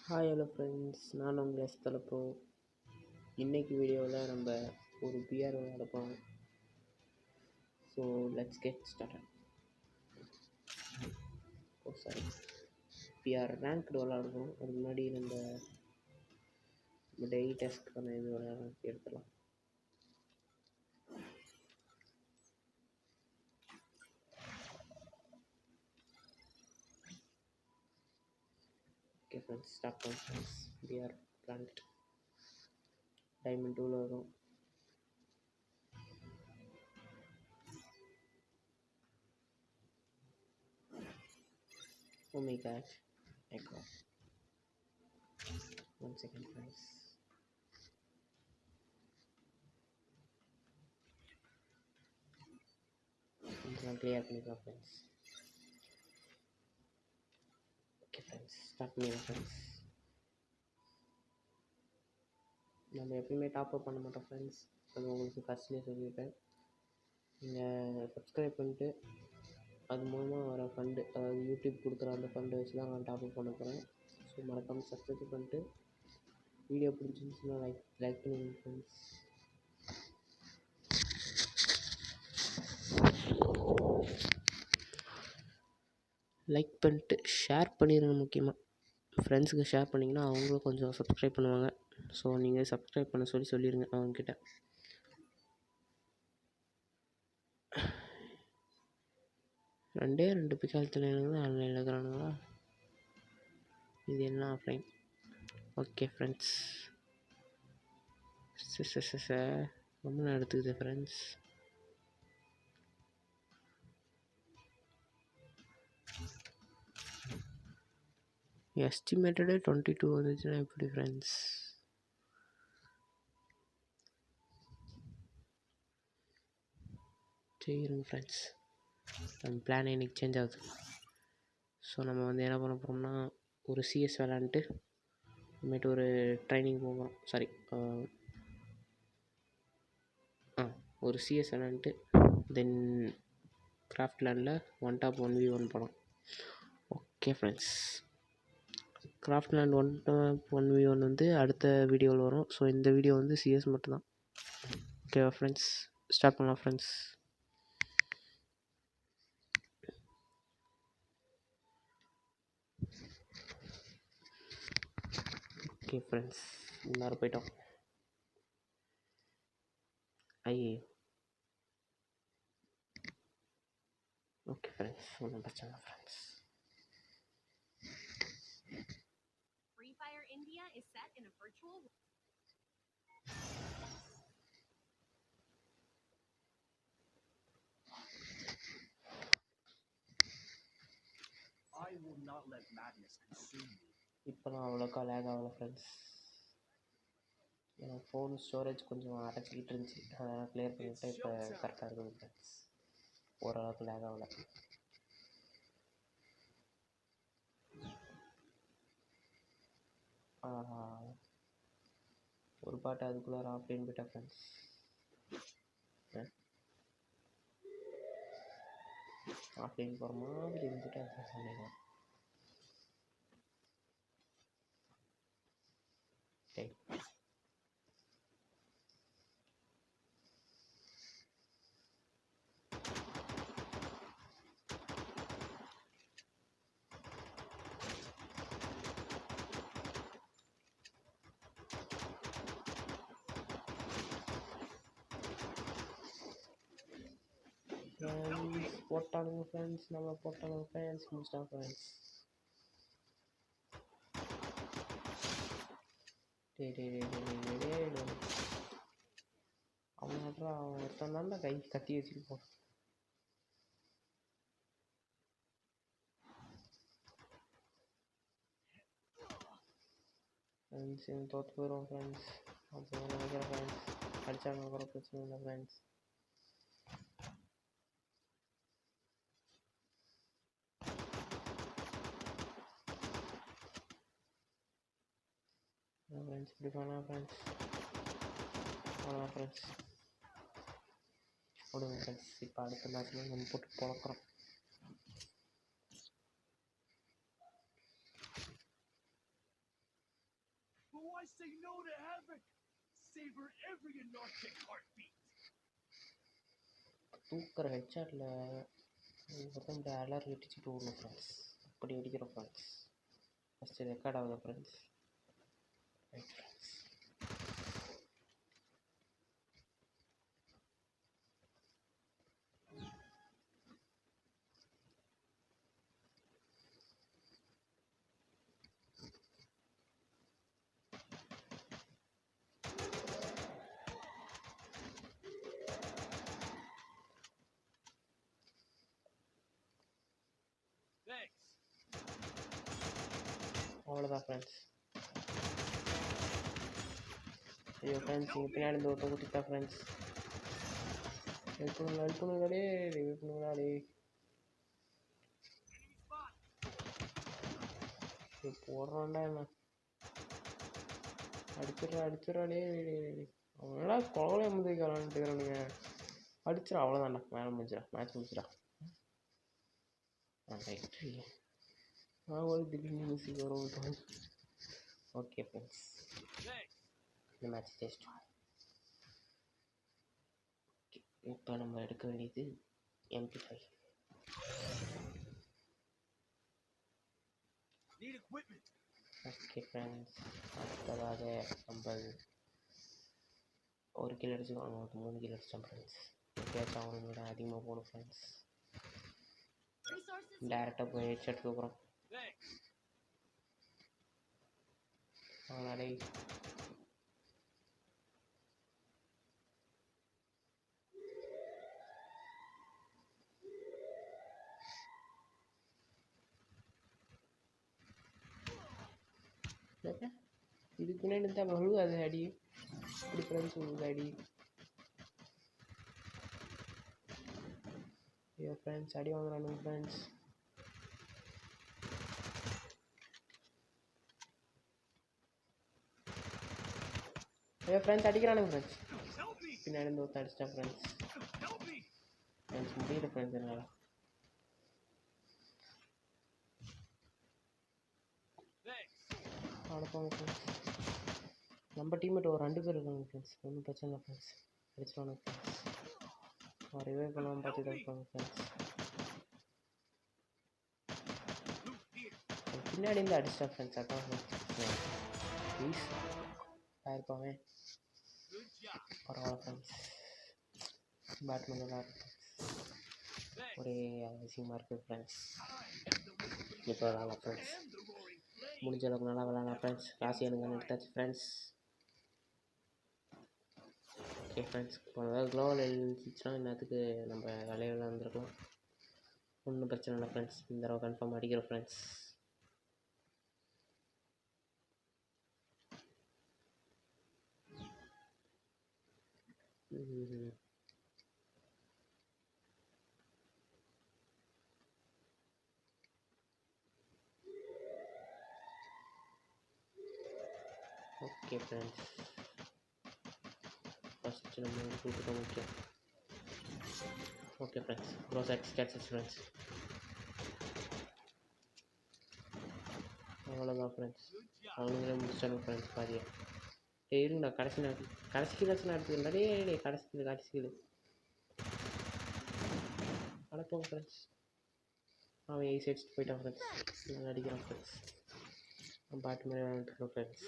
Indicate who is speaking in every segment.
Speaker 1: Hi hello friends, நான் உங்கள் எஸ்தலப்போ. இன்றைக்கி வீடியோவில் நம்ம ஒரு பிஆர் விளையாட போகிறோம். So let's get started. Sorry, BR ranked விளையாடுவோம். அதுக்கு முன்னாடி நம்ம டெய்லி டெஸ்ட்க்கான இது எடுத்துடலாம். ஓகே ஃப்ரெண்ட்ஸ், ஸ்டார்ட் பண்ண ஃப்ரெண்ட்ஸ். பிஆர் ரேங்க்டு டைமண்ட் 2ல் வரும். Oh my god, I got 1 second friends. கொஞ்சம் கிளியர் பண்ணிக்கலாம் ஃப்ரெண்ட்ஸ். ஓகே ஃப்ரெண்ட்ஸ், ஸ்டார்ட் பண்ணிடலாம் ஃப்ரெண்ட்ஸ். நம்ம எப்பயுமே டாப்அப் பண்ண மாட்டோம் ஃப்ரெண்ட்ஸ், அது உங்களுக்கு ஃபஸ்ட்லேயே சொல்லியிருக்கேன். நீங்கள் சப்ஸ்கிரைப் பண்ணிட்டு அது மூலமாக வர ஃபண்டு, அதாவது யூடியூப் கொடுக்குற அந்த ஃபண்டை வச்சு தான் நான் டாப்அப் பண்ண போகிறேன். ஸோ மறக்காமல் சப்ஸ்கிரைப் பண்ணிட்டு வீடியோ பிடிச்சிருந்துச்சுன்னா லைக் பண்ணுங்க ஃப்ரெண்ட்ஸ். லைக் பண்ணிட்டு ஷேர் பண்ணிடுங்க. முக்கியமாக ஃப்ரெண்ட்ஸுக்கு ஷேர் பண்ணிங்கன்னா அவங்களும் கொஞ்சம் சப்ஸ்கிரைப் பண்ணுவாங்க. ஸோ நீங்கள் சப்ஸ்கிரைப் பண்ண சொல்லிடுங்க அவங்கக்கிட்ட. ரெண்டு பிக்காலத்தில் ஆன்லைனில் இருக்கிறானுங்களா, இது என்ன ஆஃப்லைன்? ஓகே ஃப்ரெண்ட்ஸ், ரொம்ப நேரம் எடுத்துக்குது ஃப்ரெண்ட்ஸ். எஸ்டிமேட்டடே 22 வந்துச்சுன்னா எப்படி ஃப்ரெண்ட்ஸ்? சரிங்க ஃப்ரெண்ட்ஸ், நம்ம பிளான் இன்றைக்கி சேஞ்ச் ஆகுது. ஸோ நம்ம என்ன பண்ண போகிறோம்னா, ஒரு சிஎஸ் விளாண்டுட்டு அப்புறமேட்டு ஒரு ட்ரைனிங் போகிறோம். சாரி, ஒரு சிஎஸ் விளாண்டுட்டு தென் கிராஃப்ட் லேண்டில் 1v1 போகலாம். Okay friends, craft land 1v1 வந்து அடுத்த வீடியோவில் வரும். ஸோ இந்த வீடியோ வந்து சிஎஸ் மட்டும்தான். ஓகேவா ஃப்ரெண்ட்ஸ், ஸ்டார்ட் பண்ணலாம் ஃப்ரெண்ட்ஸ். ஓகே ஃப்ரெண்ட்ஸ், எல்லாரும் போயிட்டோம். ஓகே ஃப்ரெண்ட்ஸ், ஒன்றும் பிரச்சனை இல்லை friends. Free Fire India is set in a virtual I will not let madness consume me. இப்போலாம் அவ்வளோக்கா லேக் ஆகலை ஃப்ரெண்ட்ஸ். என் ஃபோன் ஸ்டோரேஜ் கொஞ்சம் அடைச்சிக்கிட்டு இருந்துச்சு, அதனால் கிளியர் பண்ணிவிட்டு இப்போ கரெக்டாக இருக்குது ஃப்ரெண்ட்ஸ். ஓரளவுக்கு லேக் ஆகலை. ஒரு பாட்டு அதுக்குள்ளார ஆஃப்லைன் போயிட்டா ஃப்ரெண்ட்ஸ். ஆஃப்லைன் போகிற மாதிரி இருந்துட்டு பண்ணிடுவோம். சரி, போட்டானுங்க ஃப்ரெண்ட்ஸ், நம்ம போட்டானுங்க ஃப்ரெண்ட்ஸ், முடிச்சிட்டாங்க ஃப்ரெண்ட்ஸ். அவன் ஒருத்தன் நல்லா கை கட்டி வச்சுருப்பான். ஃப்ரெண்ட்ஸ் தோற்று போயிடுவோம் ஃப்ரெண்ட்ஸ். அப்போ நினைக்கிறேன் ஃப்ரெண்ட்ஸ், அடித்தாங்க கூட பிரச்சனை இல்லை ஃப்ரெண்ட்ஸ். ஃப்ரெண்ட்ஸ் இப்படி பண்ணலாம் ஃப்ரெண்ட்ஸ். அவ்வளோதான் ஃப்ரெண்ட்ஸ், விடுங்க ஃப்ரெண்ட்ஸ். இப்போ அடுத்த மேட்ச்சில் நம்ம போட்டு பழக்கிறோம்.
Speaker 2: I say no to havoc. Savor every anarchic heartbeat.
Speaker 1: தூக்குற ஹெட்ஷாட்டில் இந்த அலர் வெட்டிச்சுட்டு விடணும் ஃப்ரெண்ட்ஸ். அப்படி வெடிக்கிறோம் ஃப்ரெண்ட்ஸ். ஃபஸ்ட்டு ரெக்கார்ட் ஆகுது ஃப்ரெண்ட்ஸ். Right friends. அவ்வளோதான் ஃப்ரெண்ட்ஸ். ஐயோ ஃப்ரெண்ட்ஸ், இங்கே பின்னாடி இந்த ஒருத்தன் குத்திட்டா ஃப்ரெண்ட்ஸ். வெயிட் பண்ணுங்களாடே. போடுறான்டா என்ன அடிச்சிடறாடே. அவங்களா குழந்தை முந்திக்கிறானுங்க. அடிச்சிடா, அவ்வளோதான்டா. மேலே முடிச்சிடா, மேட்ச் முடிச்சிடா. ரைட், ஒரு திடீர்னு மியூசிக் வரும். ஓகே ஃப்ரெண்ட்ஸ், இந்த மேட்ச் டெஸ்ட். ஓகே, இப்போ நம்ம எடுக்க வேண்டியது MP5. ஓகே ஃப்ரெண்ட்ஸ், அடுத்ததாக நம்ம ஒரு கில் அடிச்சுக்கோங்க. ஒரு 3 கில் அடிச்சிட்டோம் ஃப்ரெண்ட்ஸ். எப்படியாச்சும் அவனை விட அதிகமாக போகணும் ஃப்ரெண்ட்ஸ். டேரெக்டாக போய் ஹெட்ஷாட் தூக்குறோம். அவனாடே இதுக்கு பின்னாடி தான் விழுகாது அடி. இப்படி ஃப்ரெண்ட்ஸ் விழுது அடி. ஐயோ ஃப்ரெண்ட்ஸ், அடி வாங்குறானுங்க ஃப்ரெண்ட்ஸ். ஐயோ ஃப்ரெண்ட்ஸ், அடிக்கிறானுங்க ஃப்ரெண்ட்ஸ். பின்னாடி இருந்து ஒருத்தன் அடிச்சிட்டேன் ஃப்ரெண்ட்ஸ். முடியல ஃப்ரெண்ட்ஸ் என்னால். அவ்வளோதாங்க ஃப்ரெண்ட்ஸ். நம்ம டீம்மேட் ஒரு 2 பேர் இருக்காங்க ஃப்ரெண்ட்ஸ். ஒன்றும் பிரச்சனை இல்லை ஃப்ரெண்ட்ஸ். அடிச்சிடுவாங்க ஃப்ரெண்ட்ஸ். வரவே பண்ணாமல் பார்த்துட்டு இருப்பாங்க ஃப்ரெண்ட்ஸ். பின்னாடி இருந்து அடிச்சிட்டா ஃப்ரெண்ட்ஸ். அதான் ஃப்ரெண்ட்ஸ் ப்ளீஸ் இருப்பாங்க. பரவாயில்ல ஃப்ரெண்ட்ஸ், பேட்மேன் நல்லா இருக்கு. ஒரே அவசியமாக இருக்குது ஃப்ரெண்ட்ஸ். இப்போ விளாட்லாம் ஃப்ரெண்ட்ஸ். முடிஞ்ச அளவுக்கு நல்லா விளாட்லாம் ஃப்ரெண்ட்ஸ். ராசி எனக்கு எடுத்தாச்சு ஃப்ரெண்ட்ஸ். ஓகே ஃப்ரெண்ட்ஸ், இப்போ ஏதாவது க்ளோவல் எழுதிச்சுன்னா இன்னத்துக்கு நம்ம விளையாட வந்துருக்கலாம். ஒன்றும் பிரச்சனை இல்லை ஃப்ரெண்ட்ஸ். இந்த தடவை கன்ஃபார்ம் அடிக்கிறோம் ஃப்ரெண்ட்ஸ். ஓகே ஃப்ரெண்ட்ஸ், ஃபஸ்ட்டு நம்ம கூப்பிட்டு முக்கியம். ஓகே ஃப்ரெண்ட்ஸ், க்ளோஸ் ஆகிடுச்சு ஃப்ரெண்ட்ஸ். அவ்வளோதான் ஃப்ரெண்ட்ஸ், அவனுங்களே முடிச்சிட்டாங்க ஃப்ரெண்ட்ஸ் பாதியை. இருங்கண்ணா, கடைசி கிளாஸ் நடத்துக்கிறேன். டே கடைசிக்குது அனுப்போங்க ஃப்ரெண்ட்ஸ். அவன் ஏசி அடிச்சுட்டு போயிட்டான் ஃப்ரெண்ட்ஸ். நான் அடிக்கிறான் ஃப்ரெண்ட்ஸ். நான் பாட்டு மாதிரி விளாண்டுருக்கேன் ஃப்ரெண்ட்ஸ்.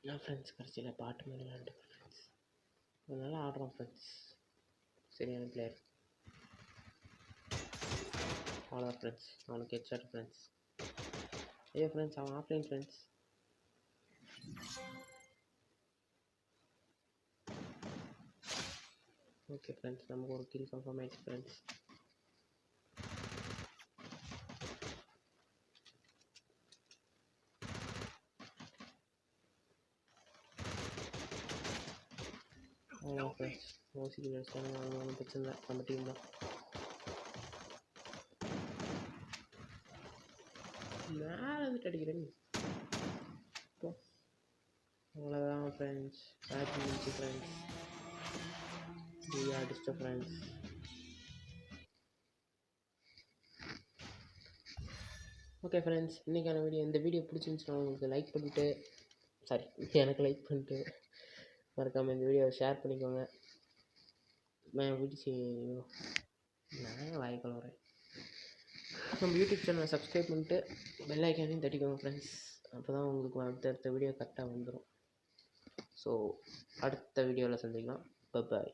Speaker 1: நான் ஃப்ரெண்ட்ஸ் கடைசியில் பாட்டு மாதிரி விளாண்டுருக்கேன் ஃப்ரெண்ட்ஸ். அதனால ஆடுறோம் ஃப்ரெண்ட்ஸ். சரியான பிளேயர். அவ்வளோதான் ஃப்ரெண்ட்ஸ், அவனுக்கு ஹெட்ஷாட் ஃப்ரெண்ட்ஸ். ஐயோ ஃப்ரெண்ட்ஸ், அவன் ஆஃப்லைன் ஃப்ரெண்ட்ஸ். ஓகே ஃப்ரெண்ட்ஸ், நமக்கு ஒரு கில் கன்ஃபார்ம் ஆயிடுச்சு ஃப்ரெண்ட்ஸ். ஆமாம் ஃப்ரெண்ட்ஸ் ஓசிக்கு அடிச்சிட்டாங்க, ஒன்றும் பிரச்சனை இல்லை, நம்ம டீம் தான். மேலே வந்துட்டு அடிக்கிறேன். அவ்வளோதான் ஃப்ரெண்ட்ஸ், மேட்ச் முடிஞ்சு ஃப்ரெண்ட்ஸ். அடிச்சிட்ட ஃப்ரெண்ட்ஸ். ஓகே ஃப்ரெண்ட்ஸ், இன்றைக்கான வீடியோ, இந்த வீடியோ பிடிச்சிருந்துச்சுன்னா உங்களுக்கு லைக் பண்ணிவிட்டு, சாரி எனக்கு லைக் பண்ணிட்டு மறக்காமல் இந்த வீடியோவை ஷேர் பண்ணிக்கோங்க. நான் பிடிச்சி நான் வாய்க்கால் வரேன். நம்ம யூடியூப் சேனலை சப்ஸ்கிரைப் பண்ணிட்டு பெல் ஐக்கானையும் தட்டிக்கோங்க ஃப்ரெண்ட்ஸ். அப்போ தான் உங்களுக்கு அடுத்தடுத்த வீடியோ கரெக்டாக வந்துடும். ஸோ அடுத்த வீடியோவில் சந்திக்கலாம். பாய்.